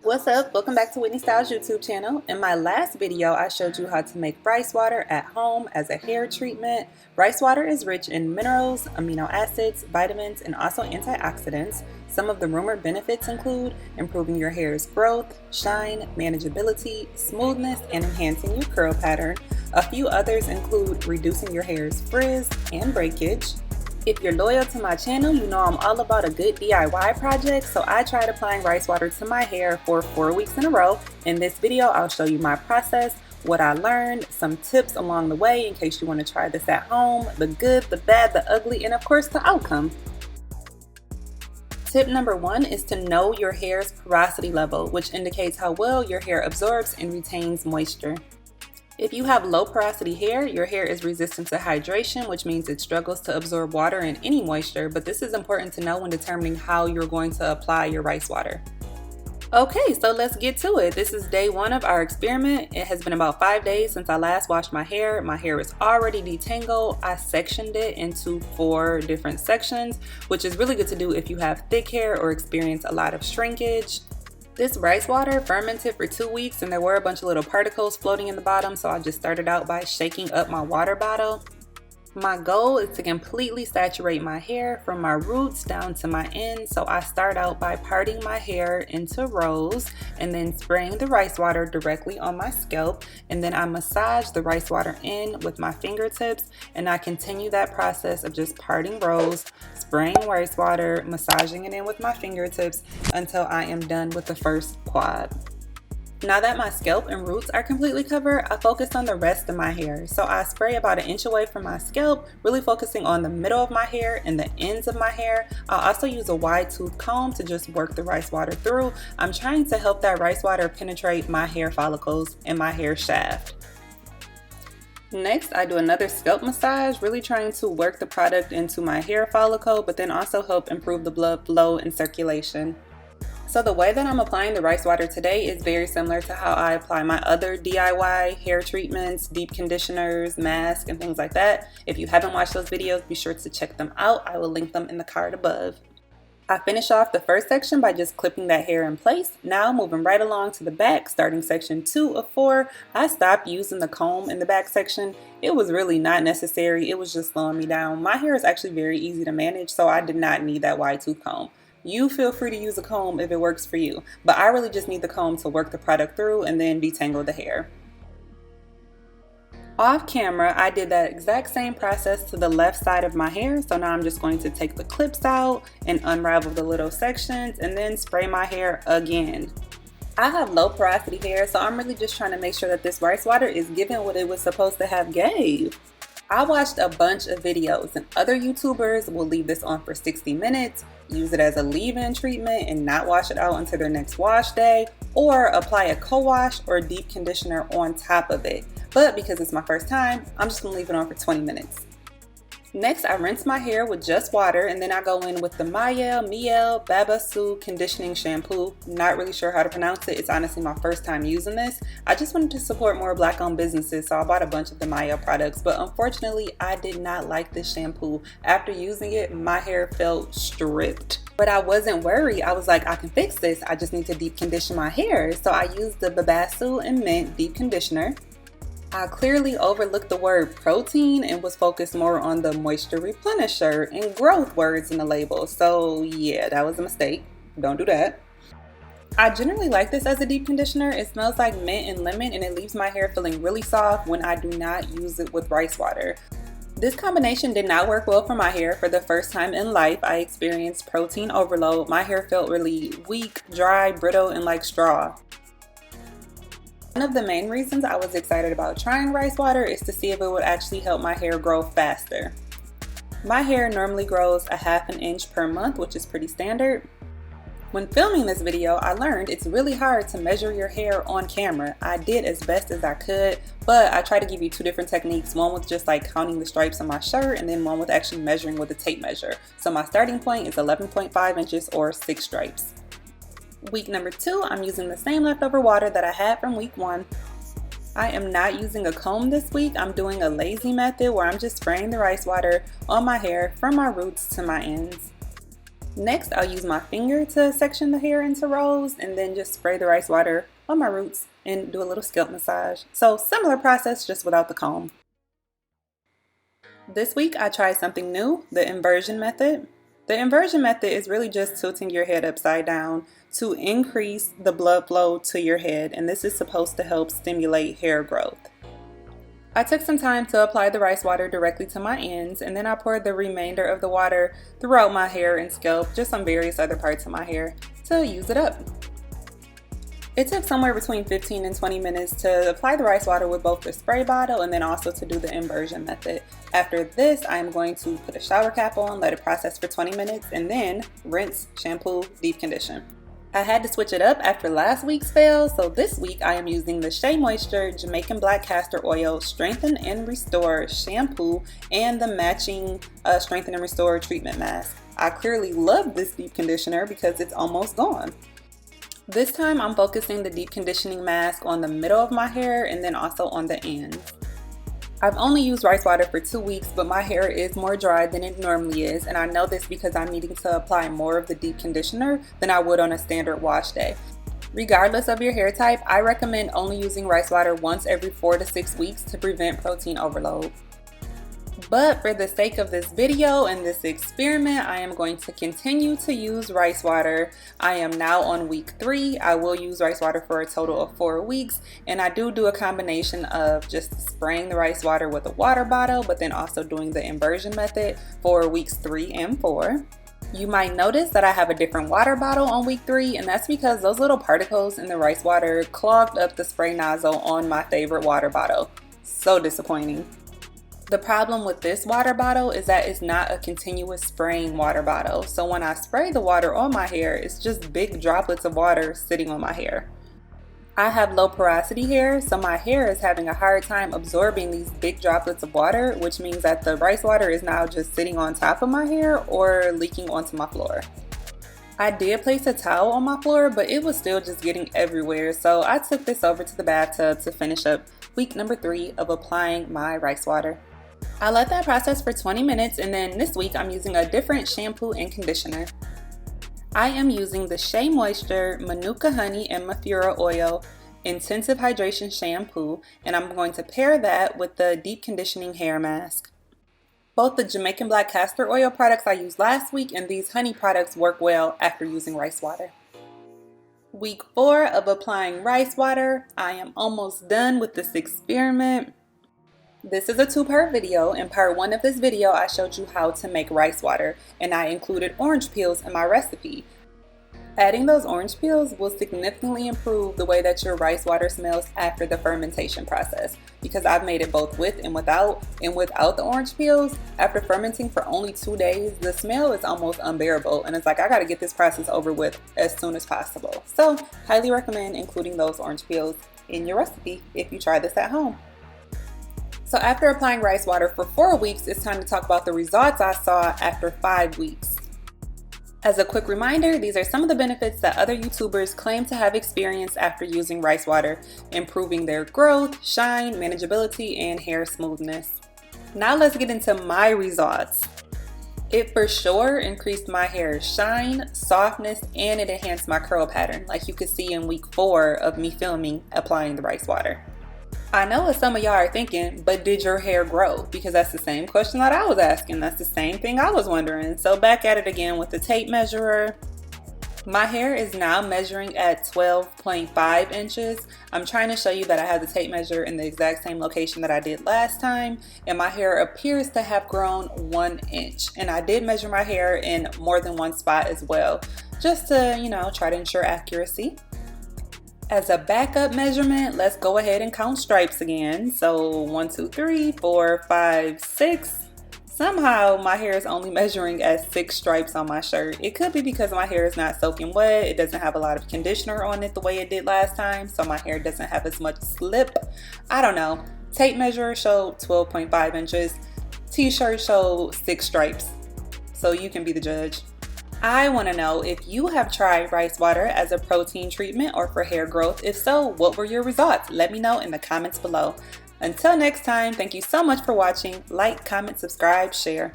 What's up? Welcome back to Whitney Styles YouTube channel. In my last video, I showed you how to make rice water at home as a hair treatment. Rice water is rich in minerals, amino acids, vitamins, and also antioxidants. Some of the rumored benefits include improving your hair's growth, shine, manageability, smoothness, and enhancing your curl pattern. A few others include reducing your hair's frizz and breakage. If you're loyal to my channel, you know I'm all about a good DIY project, so I tried applying rice water to my hair for 4 weeks in a row. In this video, I'll show you my process, what I learned, some tips along the way in case you want to try this at home, the good, the bad, the ugly, and of course the outcome. Tip number 1 is to know your hair's porosity level, which indicates how well your hair absorbs and retains moisture. If you have low porosity hair, your hair is resistant to hydration, which means it struggles to absorb water and any moisture, but this is important to know when determining how you're going to apply your rice water. Okay, so let's get to it. This is day 1 of our experiment. It has been about 5 days since I last washed my hair. My hair is already detangled. I sectioned it into 4 different sections, which is really good to do if you have thick hair or experience a lot of shrinkage. This rice water fermented for 2 weeks and there were a bunch of little particles floating in the bottom, so I just started out by shaking up my water bottle. My goal is to completely saturate my hair from my roots down to my ends, so I start out by parting my hair into rows and then spraying the rice water directly on my scalp, and then I massage the rice water in with my fingertips, and I continue that process of just parting rows, spraying rice water, massaging it in with my fingertips until I am done with the first quad. Now that my scalp and roots are completely covered, I focus on the rest of my hair. So I spray about 1 inch away from my scalp, really focusing on the middle of my hair and the ends of my hair. I'll also use a wide tooth comb to just work the rice water through. I'm trying to help that rice water penetrate my hair follicles and my hair shaft. Next, I do another scalp massage, really trying to work the product into my hair follicle, but then also help improve the blood flow and circulation. So the way that I'm applying the rice water today is very similar to how I apply my other DIY hair treatments, deep conditioners, masks, and things like that. If you haven't watched those videos, be sure to check them out. I will link them in the card above. I finish off the first section by just clipping that hair in place. Now moving right along to the back, starting section 2 of 4, I stopped using the comb in the back section. It was really not necessary. It was just slowing me down. My hair is actually very easy to manage, so I did not need that wide tooth comb. You feel free to use a comb if it works for you, but I really just need the comb to work the product through and then detangle the hair. Off camera, I did that exact same process to the left side of my hair, so now I'm just going to take the clips out and unravel the little sections and then spray my hair again. I have low porosity hair, so I'm really just trying to make sure that this rice water is giving what it was supposed to have gave. I watched a bunch of videos and other YouTubers will leave this on for 60 minutes, use it as a leave-in treatment and not wash it out until their next wash day, or apply a co-wash or deep conditioner on top of it. But because it's my first time, I'm just gonna leave it on for 20 minutes. Next, I rinse my hair with just water and then I go in with the Miel Babasu conditioning shampoo. Not really sure how to pronounce it. It's honestly my first time using this. I just wanted to support more Black-owned businesses, so I bought a bunch of the Miel products, but unfortunately, I did not like this shampoo. After using it, my hair felt stripped. But I wasn't worried. I was like, I can fix this. I just need to deep condition my hair. So I used the Babasu and Mint deep conditioner. I clearly overlooked the word protein and was focused more on the moisture replenisher and growth words in the label. So yeah, that was a mistake. Don't do that. I generally like this as a deep conditioner. It smells like mint and lemon and it leaves my hair feeling really soft when I do not use it with rice water. This combination did not work well for my hair. For the first time in life, I experienced protein overload. My hair felt really weak, dry, brittle, and like straw. One of the main reasons I was excited about trying rice water is to see if it would actually help my hair grow faster. My hair normally grows 1/2 inch per month, which is pretty standard. When filming this video, I learned it's really hard to measure your hair on camera. I did as best as I could, but I try to give you 2 different techniques. One with just like counting the stripes on my shirt and then one with actually measuring with a tape measure. So my starting point is 11.5 inches or 6 stripes. Week number 2, I'm using the same leftover water that I had from week 1. I am not using a comb this week. I'm doing a lazy method where I'm just spraying the rice water on my hair from my roots to my ends. Next, I'll use my finger to section the hair into rolls and then just spray the rice water on my roots and do a little scalp massage. So similar process, just without the comb. This week I tried something new, the inversion method. The inversion method is really just tilting your head upside down to increase the blood flow to your head, and this is supposed to help stimulate hair growth. I took some time to apply the rice water directly to my ends, and then I poured the remainder of the water throughout my hair and scalp, just on various other parts of my hair, to use it up. It took somewhere between 15 and 20 minutes to apply the rice water with both the spray bottle and then also to do the inversion method. After this, I am going to put a shower cap on, let it process for 20 minutes, and then rinse, shampoo, deep condition. I had to switch it up after last week's fail, so this week I am using the Shea Moisture Jamaican Black Castor Oil Strengthen and Restore Shampoo and the matching Strengthen and Restore Treatment Mask. I clearly love this deep conditioner because it's almost gone. This time I'm focusing the deep conditioning mask on the middle of my hair and then also on the ends. I've only used rice water for 2 weeks, but my hair is more dry than it normally is, and I know this because I'm needing to apply more of the deep conditioner than I would on a standard wash day. Regardless of your hair type, I recommend only using rice water once every 4 to 6 weeks to prevent protein overload. But for the sake of this video and this experiment, I am going to continue to use rice water. I am now on week 3. I will use rice water for a total of 4 weeks, and I do a combination of just spraying the rice water with a water bottle, but then also doing the inversion method for weeks 3 and 4. You might notice that I have a different water bottle on week 3, and that's because those little particles in the rice water clogged up the spray nozzle on my favorite water bottle. So disappointing. The problem with this water bottle is that it's not a continuous spraying water bottle. So when I spray the water on my hair, it's just big droplets of water sitting on my hair. I have low porosity hair, so my hair is having a hard time absorbing these big droplets of water, which means that the rice water is now just sitting on top of my hair or leaking onto my floor. I did place a towel on my floor, but it was still just getting everywhere, so I took this over to the bathtub to finish up week number 3 of applying my rice water. I let that process for 20 minutes, and then this week I'm using a different shampoo and conditioner. I am using the Shea Moisture Manuka Honey and Mathura Oil Intensive Hydration Shampoo, and I'm going to pair that with the Deep Conditioning Hair Mask. Both the Jamaican Black Castor Oil products I used last week and these honey products work well after using rice water. Week 4 of applying rice water. I am almost done with this experiment. This is a 2-part video. In part 1 of this video, I showed you how to make rice water, and I included orange peels in my recipe. Adding those orange peels will significantly improve the way that your rice water smells after the fermentation process, because I've made it both with and without the orange peels. After fermenting for only 2 days, the smell is almost unbearable, and it's like I gotta get this process over with as soon as possible. So, highly recommend including those orange peels in your recipe if you try this at home. So after applying rice water for 4 weeks, it's time to talk about the results I saw after 5 weeks. As a quick reminder, these are some of the benefits that other YouTubers claim to have experienced after using rice water, improving their growth, shine, manageability, and hair smoothness. Now let's get into my results. It for sure increased my hair's shine, softness, and it enhanced my curl pattern, like you could see in week 4 of me filming applying the rice water. I know what some of y'all are thinking, but did your hair grow? Because that's the same question that I was asking. That's the same thing I was wondering. So back at it again with the tape measurer. My hair is now measuring at 12.5 inches. I'm trying to show you that I have the tape measure in the exact same location that I did last time, and my hair appears to have grown 1 inch. And I did measure my hair in more than one spot as well, just to, try to ensure accuracy. As a backup measurement, let's go ahead and count stripes again. So 1, 2, 3, 4, 5, 6. Somehow my hair is only measuring at 6 stripes on my shirt. It could be because my hair is not soaking wet. It doesn't have a lot of conditioner on it the way it did last time, so my hair doesn't have as much slip. I don't know. Tape measure showed 12.5 inches. T-shirt showed 6 stripes. So you can be the judge. I want to know if you have tried rice water as a protein treatment or for hair growth. If so, what were your results? Let me know in the comments below. Until next time, thank you so much for watching. Like, comment, subscribe, share.